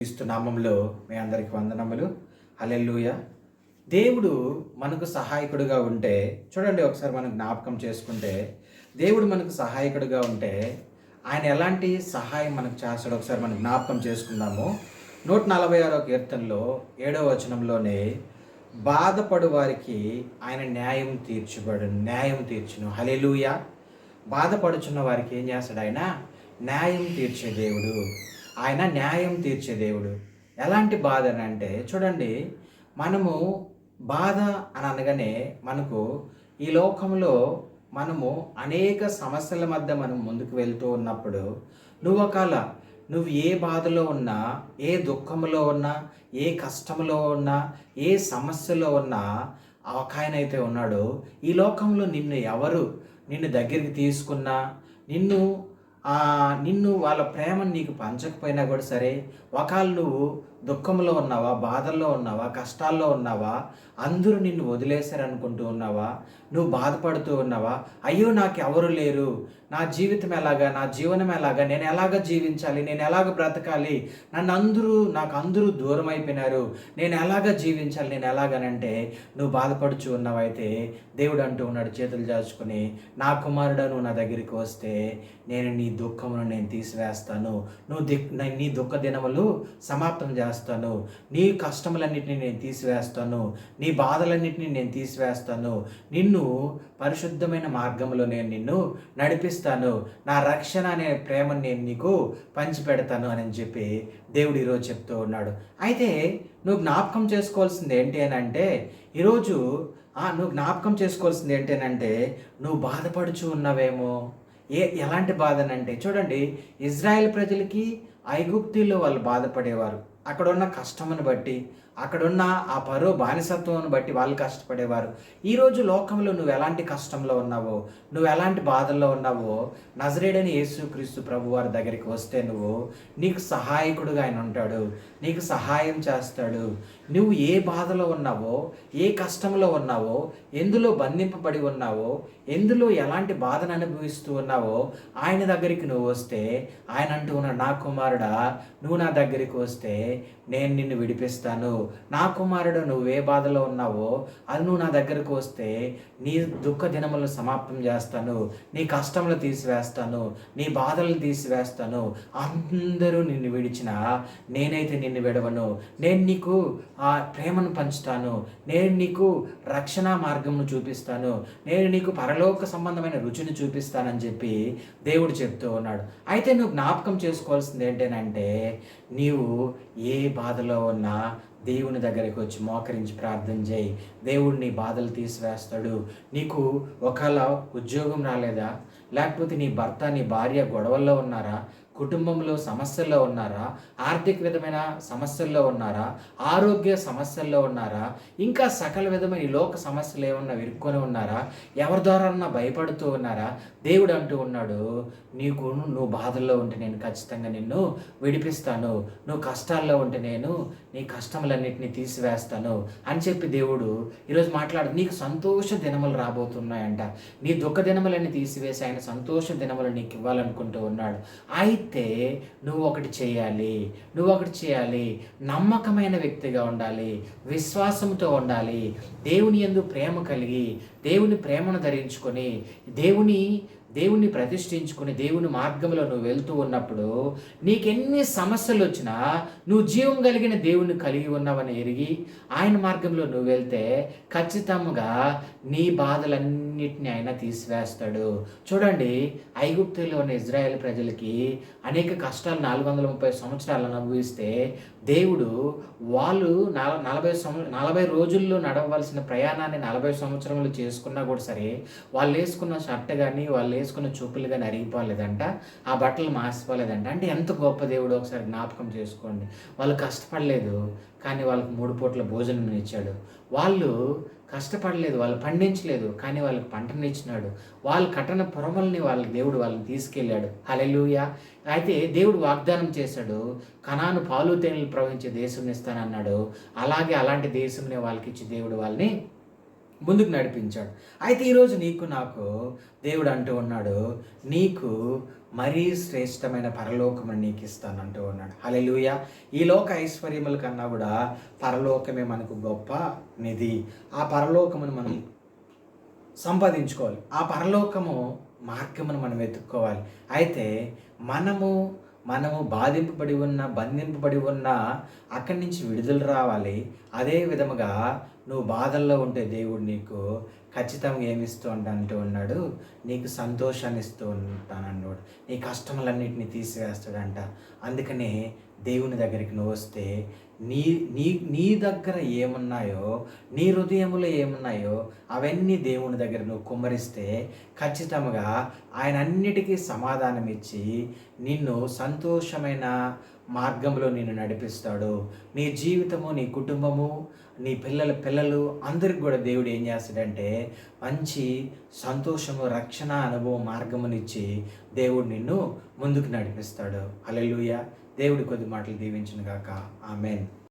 క్రీస్తు నామములో మీ అందరికి వందనములు. హల్లెలూయా. దేవుడు మనకు సహాయకుడిగా ఉంటే చూడండి, ఒకసారి మనం జ్ఞాపకం చేసుకుంటే దేవుడు మనకు సహాయకుడిగా ఉంటే ఆయన ఎలాంటి సహాయం మనకు చేస్తాడో ఒకసారి మనం జ్ఞాపకం చేసుకుందాము. 146వ కీర్తనలో 7వ వచనంలోనే బాధపడు వారికి ఆయన న్యాయం తీర్చును. హల్లెలూయా. బాధపడుచున్న వారికి ఏం చేస్తాడు? ఆయన న్యాయం తీర్చే దేవుడు. ఆయన న్యాయం తీర్చే దేవుడు. ఎలాంటి బాధ అని అంటే చూడండి, మనము బాధ అని అనగానే మనకు ఈ లోకంలో మనము అనేక సమస్యల మధ్య మనం ముందుకు వెళ్తూ ఉన్నప్పుడు నువ్వు ఏ బాధలో ఉన్నా, ఏ దుఃఖంలో ఉన్నా, ఏ కష్టంలో ఉన్నా, ఏ సమస్యలో ఉన్నా ఒక ఆయన అయితే ఉన్నాడు. ఈ లోకంలో నిన్ను దగ్గరికి తీసుకున్నా, నిన్ను వాళ్ళ ప్రేమను నీకు పంచకపోయినా కూడా సరే, ఒకవేళ నువ్వు దుఃఖంలో ఉన్నావా, బాధల్లో ఉన్నావా, కష్టాల్లో ఉన్నావా, అందరూ నిన్ను వదిలేశారనుకుంటూ ఉన్నావా, నువ్వు బాధపడుతూ ఉన్నావా, అయ్యో నాకు ఎవరు లేరు, నా జీవితం ఎలాగా, నా జీవనం ఎలాగా, నేను ఎలాగ జీవించాలి, నేను ఎలాగ బ్రతకాలి, నాకు అందరూ దూరం అయిపోయినారు, నేను ఎలాగ జీవించాలి, నేను ఎలాగనంటే నువ్వు బాధపడుచు ఉన్నావైతే దేవుడు అంటూ ఉన్నాడు చేతులు చాచుకొని, నా కుమారుడు నువ్వు నా దగ్గరికి వస్తే నేను నీ దుఃఖమును నేను తీసివేస్తాను, నీ దుఃఖ దినములు సమాప్తం చేస్తాను, నీ కష్టములన్నింటినీ నేను తీసివేస్తాను, నీ బాధలన్నింటినీ నేను తీసివేస్తాను, నిన్ను పరిశుద్ధమైన మార్గంలో నేను నిన్ను నడిపిస్తాను, నా రక్షణ అనే ప్రేమను నేను నీకు పంచిపెడతాను అని చెప్పి దేవుడు ఈరోజు చెప్తూ ఉన్నాడు. అయితే నువ్వు జ్ఞాపకం చేసుకోవాల్సింది ఏంటి అని అంటే నువ్వు బాధపడుచు ఉన్నావేమో. ఎలాంటి బాధ అంటే చూడండి, ఇజ్రాయెల్ ప్రజలకి ఐగుప్తుల్లో వాళ్ళు బాధపడేవారు. అక్కడున్న కష్టమును బట్టి, అక్కడున్న ఆ పరో బానిసత్వం బట్టి వాళ్ళు కష్టపడేవారు. ఈరోజు లోకంలో నువ్వు ఎలాంటి కష్టంలో ఉన్నావో, నువ్వు ఎలాంటి బాధల్లో ఉన్నావో, నజరేయుడైన యేసుక్రీస్తు ప్రభు వారి దగ్గరికి వస్తే నీకు సహాయకుడుగా ఆయన ఉంటాడు, నీకు సహాయం చేస్తాడు. నువ్వు ఏ బాధలో ఉన్నావో, ఏ కష్టంలో ఉన్నావో, ఎందులో బంధింపబడి ఉన్నావో, ఎందులో ఎలాంటి బాధను అనుభవిస్తూ ఉన్నావో ఆయన దగ్గరికి నువ్వు వస్తే ఆయన అంటూ ఉన్నాడు, నా కుమారుడా నువ్వు నా దగ్గరికి వస్తే నేను నిన్ను విడిపిస్తాను. నా కుమారుడు నువ్వు ఏ బాధలో ఉన్నావో అది నువ్వు నా దగ్గరకు వస్తే నీ దుఃఖ దినములను సమాప్తం చేస్తాను, నీ కష్టములు తీసివేస్తాను, నీ బాధలను తీసివేస్తాను. అందరూ నిన్ను విడిచినా నేనైతే నిన్ను విడవను. నేను నీకు ఆ ప్రేమను పంచుతాను, నేను నీకు రక్షణ మార్గమును చూపిస్తాను, నేను నీకు పరలోక సంబంధమైన రుచిని చూపిస్తానని చెప్పి దేవుడు చెప్తూ ఉన్నాడు. అయితే నువ్వు జ్ఞాపకం చేసుకోవాల్సింది ఏంటంటే, నీవు ఏ బాధలో ఉన్నా దేవుని దగ్గరికి వచ్చి మోకరించి ప్రార్థన చేయి. దేవుడు నీ బాధలు తీసివేస్తాడు. నీకు ఒకవేళ ఉద్యోగం రాలేదా, లేకపోతే నీ భర్త నీ భార్య గొడవల్లో ఉన్నారా, కుటుంబంలో సమస్యల్లో ఉన్నారా, ఆర్థిక విధమైన సమస్యల్లో ఉన్నారా, ఆరోగ్య సమస్యల్లో ఉన్నారా, ఇంకా సకల విధమైన లోక సమస్యలు ఏమన్నా ఇరుక్కొని ఉన్నారా, ఎవరి ద్వారా భయపడుతూ ఉన్నారా, దేవుడు అంటూ ఉన్నాడు, నువ్వు బాధల్లో ఉంటే నేను ఖచ్చితంగా నిన్ను విడిపిస్తాను, నువ్వు కష్టాల్లో ఉంటే నేను నీ కష్టములన్నింటినీ తీసివేస్తాను అని చెప్పి దేవుడు ఈరోజు నీకు సంతోష దినములు రాబోతున్నాయంట. నీ దుఃఖ దినములన్నీ తీసివేసి ఆయన సంతోష దినములు నీకు ఇవ్వాలనుకుంటూ ఉన్నాడు. అయితే నువ్వు ఒకటి చేయాలి, నమ్మకమైన వ్యక్తిగా ఉండాలి, విశ్వాసంతో ఉండాలి, దేవుని యందు ప్రేమ కలిగి, దేవుని ప్రేమను ధరించుకొని, దేవుని ప్రతిష్ఠించుకుని దేవుని మార్గంలో నువ్వు వెళ్తూ ఉన్నప్పుడు నీకెన్ని సమస్యలు వచ్చినా నువ్వు జీవం కలిగిన దేవుని కలిగి ఉన్నావని ఎరిగి ఆయన మార్గంలో నువ్వు వెళ్తే ఖచ్చితంగా నీ బాధలన్నిటిని ఆయన తీసివేస్తాడు. చూడండి, ఐగుప్తులో ఉన్న ఇజ్రాయెల్ ప్రజలకి అనేక కష్టాలు 430 సంవత్సరాలు అనుభవిస్తే దేవుడు వాళ్ళు 40 రోజుల్లో నడవలసిన ప్రయాణాన్ని 40 సంవత్సరములు చేసుకున్నా కూడా సరే, వాళ్ళు వేసుకున్న షర్ట్ కానీ వాళ్ళు వేసుకున్న చూపులు కానీ అరిగిపోలేదంట, ఆ బట్టలు మాసిపోలేదంట. అంటే ఎంత గొప్ప దేవుడు ఒకసారి జ్ఞాపకం చేసుకోండి. వాళ్ళు కష్టపడలేదు కానీ వాళ్ళకి 3 పూట్ల భోజనం ఇచ్చాడు. వాళ్ళు కష్టపడలేదు, వాళ్ళు పండించలేదు కానీ వాళ్ళకి పంటను ఇచ్చినాడు. వాళ్ళు కట్టన పొరమల్ని దేవుడు వాళ్ళని తీసుకెళ్ళాడు. హల్లెలూయా. అయితే దేవుడు వాగ్దానం చేశాడు, కనాను పాలు తేనెలు ప్రవహించే దేశం ఇస్తానన్నాడు. అలాంటి దేశంని వాళ్ళకి ఇచ్చి దేవుడు వాళ్ళని ముందుకు నడిపించాడు. అయితే ఈరోజు నీకు నాకు దేవుడు అంటూ ఉన్నాడు, నీకు మరీ శ్రేష్టమైన పరలోకమును నీకు ఇస్తానంటూ ఉన్నాడు. హల్లెలూయా. ఈ లోక ఐశ్వర్యముల కన్నా కూడా పరలోకమే మనకు గొప్ప నిధి. ఆ పరలోకమును మనం సంపాదించుకోవాలి. ఆ పరలోకము మార్గమును మనం వెతుక్కోవాలి. అయితే మనము బాధింపబడి ఉన్న, బంధింపబడి ఉన్న అక్కడి నుంచి విడుదల రావాలి. అదే విధముగా నువ్వు బాధల్లో ఉంటే దేవుడు నీకు ఖచ్చితంగా ఏమిస్తూ అంటూ ఉన్నాడు, నీకు సంతోషాన్ని ఇస్తూ ఉంటానన్నాడు. నీ కష్టములన్నిటిని తీసివేస్తాడంట. అందుకనే దేవుని దగ్గరికి నువ్వు వస్తే నీ నీ నీ దగ్గర ఏమున్నాయో, నీ హృదయంలో ఏమున్నాయో అవన్నీ దేవుని దగ్గర నువ్వు కుమ్మరిస్తే ఖచ్చితంగా ఆయన అన్నిటికీ సమాధానం ఇచ్చి నిన్ను సంతోషమైన మార్గంలో నిన్ను నడిపిస్తాడు. నీ జీవితము, నీ కుటుంబము, నీ పిల్లలు అందరికి కూడా దేవుడు ఏం చేస్తాడంటే మంచి సంతోషము, రక్షణ అనుభవం, మార్గమునిచ్చి దేవుడు నిన్ను ముందుకు నడిపిస్తాడు. హల్లెలూయా. దేవుడి కొద్ది మాటలు దీవించును గాక. ఆమేన్.